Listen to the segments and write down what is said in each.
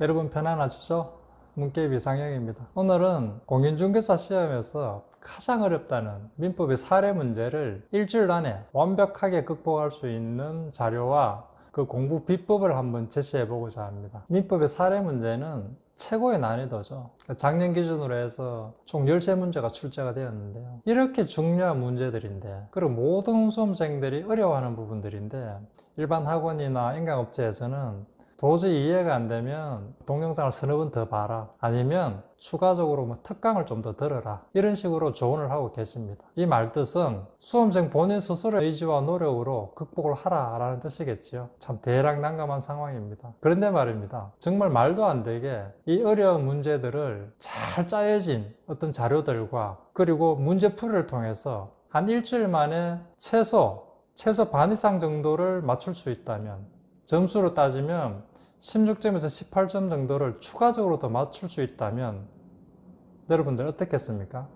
여러분 편안하시죠? 문깨비 상영입니다. 오늘은 공인중개사 시험에서 가장 어렵다는 민법의 사례 문제를 일주일 안에 완벽하게 극복할 수 있는 자료와 그 공부 비법을 한번 제시해 보고자 합니다. 민법의 사례 문제는 최고의 난이도죠. 작년 기준으로 해서 총 13문제가 출제가 되었는데요. 이렇게 중요한 문제들인데, 그리고 모든 수험생들이 어려워하는 부분들인데, 일반 학원이나 인강업체에서는 도저히 이해가 안 되면 동영상을 서너 번 더 봐라, 아니면 추가적으로 뭐 특강을 좀 더 들어라, 이런 식으로 조언을 하고 계십니다. 이 말뜻은 수험생 본인 스스로의 의지와 노력으로 극복을 하라 라는 뜻이겠지요. 참 대략난감한 상황입니다. 그런데 말입니다, 정말 말도 안 되게 이 어려운 문제들을 잘 짜여진 어떤 자료들과 그리고 문제풀이를 통해서 한 일주일 만에 최소 반 이상 정도를 맞출 수 있다면, 점수로 따지면 16점에서 18점 정도를 추가적으로 더 맞출 수 있다면 여러분들 어떻겠습니까?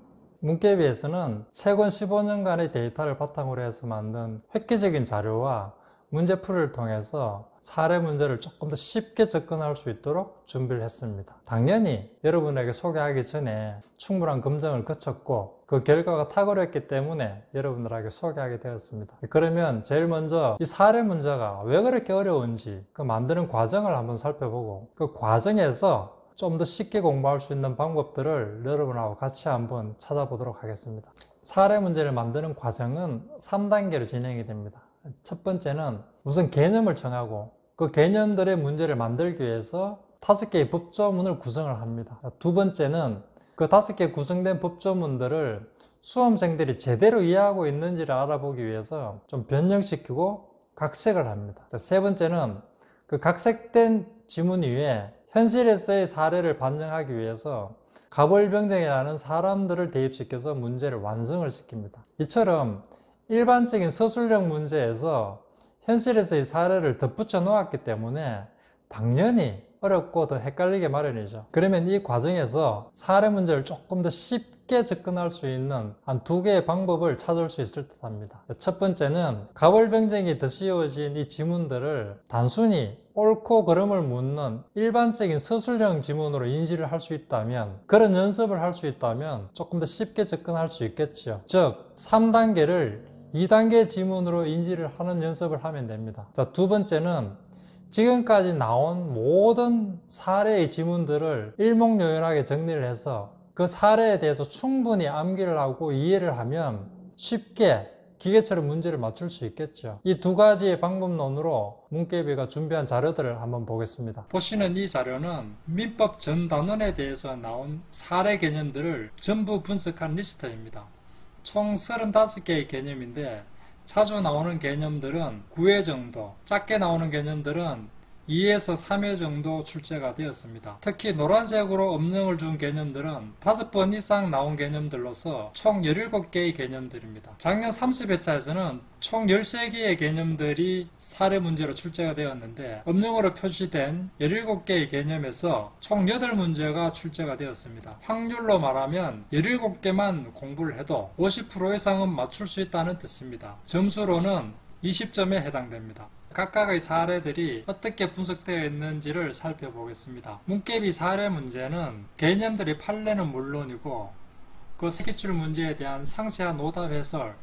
문깨비에서는 최근 15년간의 데이터를 바탕으로 해서 만든 획기적인 자료와 문제풀이를 통해서 사례 문제를 조금 더 쉽게 접근할 수 있도록 준비를 했습니다. 당연히 여러분에게 소개하기 전에 충분한 검증을 거쳤고 그 결과가 탁월했기 때문에 여러분들에게 소개하게 되었습니다. 그러면 제일 먼저 이 사례 문제가 왜 그렇게 어려운지 그 만드는 과정을 한번 살펴보고, 그 과정에서 좀 더 쉽게 공부할 수 있는 방법들을 여러분하고 같이 한번 찾아보도록 하겠습니다. 사례 문제를 만드는 과정은 3단계로 진행이 됩니다. 첫 번째는 우선 개념을 정하고 그 개념들의 문제를 만들기 위해서 5개의 법조문을 구성을 합니다. 두 번째는 그 5개 구성된 법조문들을 수험생들이 제대로 이해하고 있는지를 알아보기 위해서 좀 변형시키고 각색을 합니다. 세 번째는 그 각색된 지문 위에 현실에서의 사례를 반영하기 위해서 가벌병정이라는 사람들을 대입시켜서 문제를 완성을 시킵니다. 이처럼 일반적인 서술형 문제에서 현실에서의 사례를 덧붙여 놓았기 때문에 당연히 어렵고 더 헷갈리게 마련이죠. 그러면 이 과정에서 사례 문제를 조금 더 쉽게 접근할 수 있는 한 2개의 방법을 찾을 수 있을 듯 합니다. 첫 번째는 가벌병정이 더 씌워진 이 지문들을 단순히 옳고 그름을 묻는 일반적인 서술형 지문으로 인지를 할 수 있다면, 그런 연습을 할 수 있다면 조금 더 쉽게 접근할 수 있겠죠. 즉 3단계를 2단계 지문으로 인지를 하는 연습을 하면 됩니다. 자, 두 번째는 지금까지 나온 모든 사례의 지문들을 일목요연하게 정리를 해서 그 사례에 대해서 충분히 암기를 하고 이해를 하면 쉽게 기계처럼 문제를 맞출 수 있겠죠. 이 2가지의 방법론으로 문깨비가 준비한 자료들을 한번 보겠습니다. 보시는 이 자료는 민법 전 단원에 대해서 나온 사례 개념들을 전부 분석한 리스트입니다. 총 35개의 개념인데 자주 나오는 개념들은 9회 정도, 작게 나오는 개념들은 2에서 3회 정도 출제가 되었습니다. 특히 노란색으로 엄명을 준 개념들은 5번 이상 나온 개념들로서 총 17개의 개념들입니다. 작년 30회차에서는 총 13개의 개념들이 사례 문제로 출제가 되었는데, 엄명으로 표시된 17개의 개념에서 총 8문제가 출제가 되었습니다. 확률로 말하면 17개만 공부를 해도 50% 이상은 맞출 수 있다는 뜻입니다. 점수로는 20점에 해당됩니다. 각각의 사례들이 어떻게 분석되어 있는지를 살펴보겠습니다. 문깨비 사례 문제는 개념들의 판례는 물론이고 그 기출 문제에 대한 상세한 오답 해설,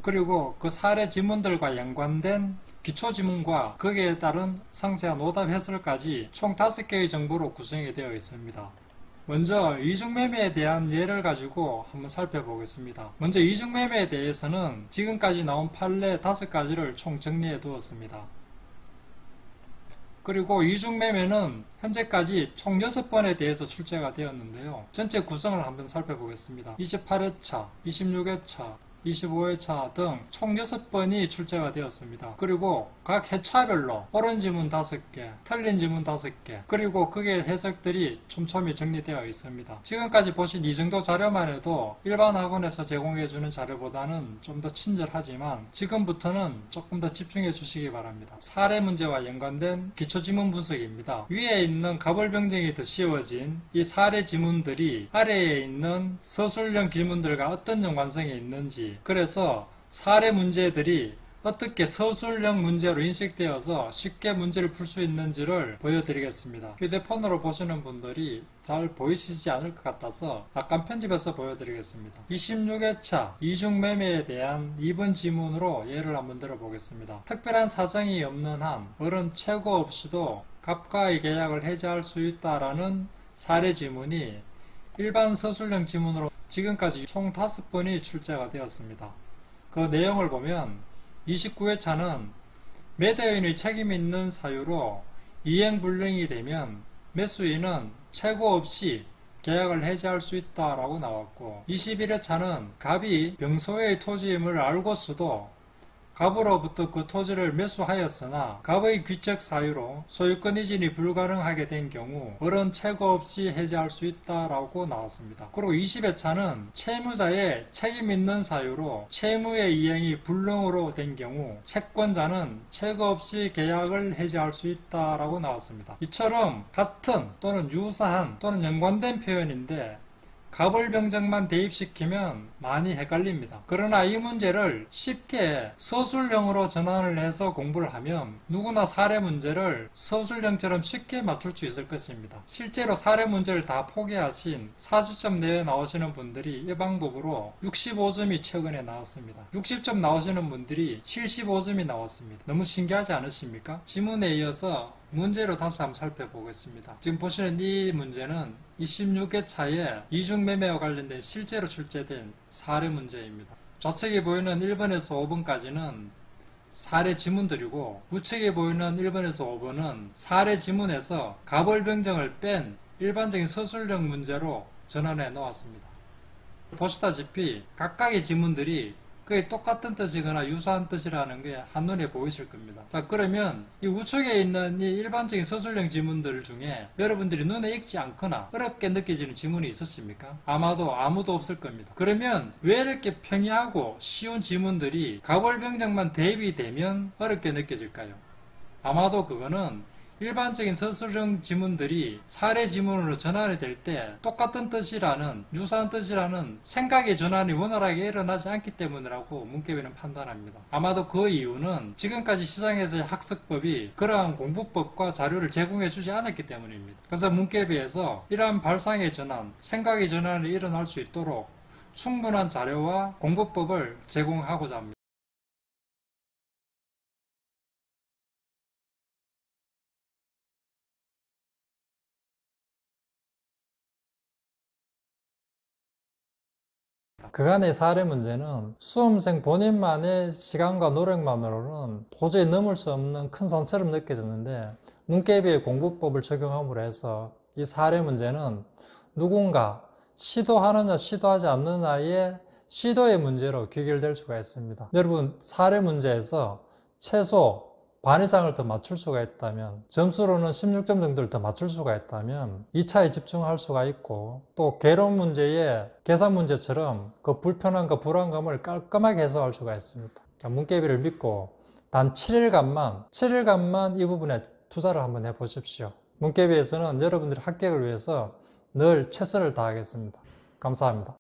그리고 그 사례 지문들과 연관된 기초 지문과 거기에 따른 상세한 오답 해설까지 총 5개의 정보로 구성이 되어 있습니다. 먼저 이중매매에 대한 예를 가지고 한번 살펴보겠습니다. 먼저 이중매매에 대해서는 지금까지 나온 판례 5가지를 총 정리해 두었습니다. 그리고 이중매매는 현재까지 총 6번에 대해서 출제가 되었는데요. 전체 구성을 한번 살펴보겠습니다. 28회차, 26회차, 25회차 등 총 6번이 출제가 되었습니다. 그리고 각 회차별로 옳은 지문 5개, 틀린 지문 5개, 그리고 그게 해석들이 촘촘히 정리되어 있습니다. 지금까지 보신 이 정도 자료만 해도 일반 학원에서 제공해주는 자료보다는 좀 더 친절하지만 지금부터는 조금 더 집중해 주시기 바랍니다. 사례 문제와 연관된 기초지문 분석입니다. 위에 있는 가벌병정이 더 씌워진 이 사례 지문들이 아래에 있는 서술형 지문들과 어떤 연관성이 있는지, 그래서 사례 문제들이 어떻게 서술형 문제로 인식되어서 쉽게 문제를 풀 수 있는지를 보여드리겠습니다. 휴대폰으로 보시는 분들이 잘 보이시지 않을 것 같아서 약간 편집해서 보여드리겠습니다. 26회차 이중매매에 대한 2번 지문으로 예를 한번 들어보겠습니다. 특별한 사정이 없는 한 어른 최고 없이도 갑과의 계약을 해지할 수 있다라는 사례 지문이 일반 서술형 지문으로 지금까지 총 5번이 출제가 되었습니다. 그 내용을 보면 29회차는 매도인의 책임 있는 사유로 이행불능이 되면 매수인은 최고 없이 계약을 해지할 수 있다라고 나왔고, 21회차는 갑이 병소의 토지임을 알고서도 갑으로부터 그 토지를 매수하였으나 갑의 귀책 사유로 소유권 이전이 불가능하게 된 경우 어른 최고 없이 해지할 수 있다라고 나왔습니다. 그리고 20회차는 채무자의 책임 있는 사유로 채무의 이행이 불능으로 된 경우 채권자는 최고 없이 계약을 해지할 수 있다라고 나왔습니다. 이처럼 같은 또는 유사한 또는 연관된 표현인데 갑을병정만 대입시키면 많이 헷갈립니다. 그러나 이 문제를 쉽게 서술형으로 전환을 해서 공부를 하면 누구나 사례 문제를 서술형처럼 쉽게 맞출 수 있을 것입니다. 실제로 사례 문제를 다 포기하신 40점 내외 나오시는 분들이 이 방법으로 65점이 최근에 나왔습니다. 60점 나오시는 분들이 75점이 나왔습니다. 너무 신기하지 않으십니까? 지문에 이어서 문제로 다시 한번 살펴보겠습니다. 지금 보시는 이 문제는 26회차에 이중매매와 관련된 실제로 출제된 사례 문제입니다. 좌측에 보이는 1번에서 5번까지는 사례 지문들이고 우측에 보이는 1번에서 5번은 사례 지문에서 갑을병정을 뺀 일반적인 서술형 문제로 전환해 놓았습니다. 보시다시피 각각의 지문들이 그게 똑같은 뜻이거나 유사한 뜻이라는 게 한눈에 보이실 겁니다. 자, 그러면 이 우측에 있는 이 일반적인 서술형 지문들 중에 여러분들이 눈에 익지 않거나 어렵게 느껴지는 지문이 있었습니까? 아마도 아무도 없을 겁니다. 그러면 왜 이렇게 평이하고 쉬운 지문들이 갑을병정만 대입이 되면 어렵게 느껴질까요? 아마도 그거는 일반적인 서술형 지문들이 사례 지문으로 전환이 될 때 똑같은 뜻이라는, 유사한 뜻이라는 생각의 전환이 원활하게 일어나지 않기 때문이라고 문개비는 판단합니다. 아마도 그 이유는 지금까지 시장에서의 학습법이 그러한 공부법과 자료를 제공해 주지 않았기 때문입니다. 그래서 문개비에서 이러한 발상의 전환, 생각의 전환이 일어날 수 있도록 충분한 자료와 공부법을 제공하고자 합니다. 그간의 사례 문제는 수험생 본인만의 시간과 노력만으로는 도저히 넘을 수 없는 큰 산처럼 느껴졌는데 문개비의 공부법을 적용함으로 해서 이 사례 문제는 누군가 시도하느냐 시도하지 않느냐의 시도의 문제로 귀결될 수가 있습니다. 여러분, 사례 문제에서 최소 반 이상을 더 맞출 수가 있다면, 점수로는 16점 정도를 더 맞출 수가 있다면 2차에 집중할 수가 있고, 또 개론 문제의 계산 문제처럼 그 불편함과 불안감을 깔끔하게 해소할 수가 있습니다. 문개비를 믿고 단 7일간만 이 부분에 투자를 한번 해보십시오. 문개비에서는 여러분들의 합격을 위해서 늘 최선을 다하겠습니다. 감사합니다.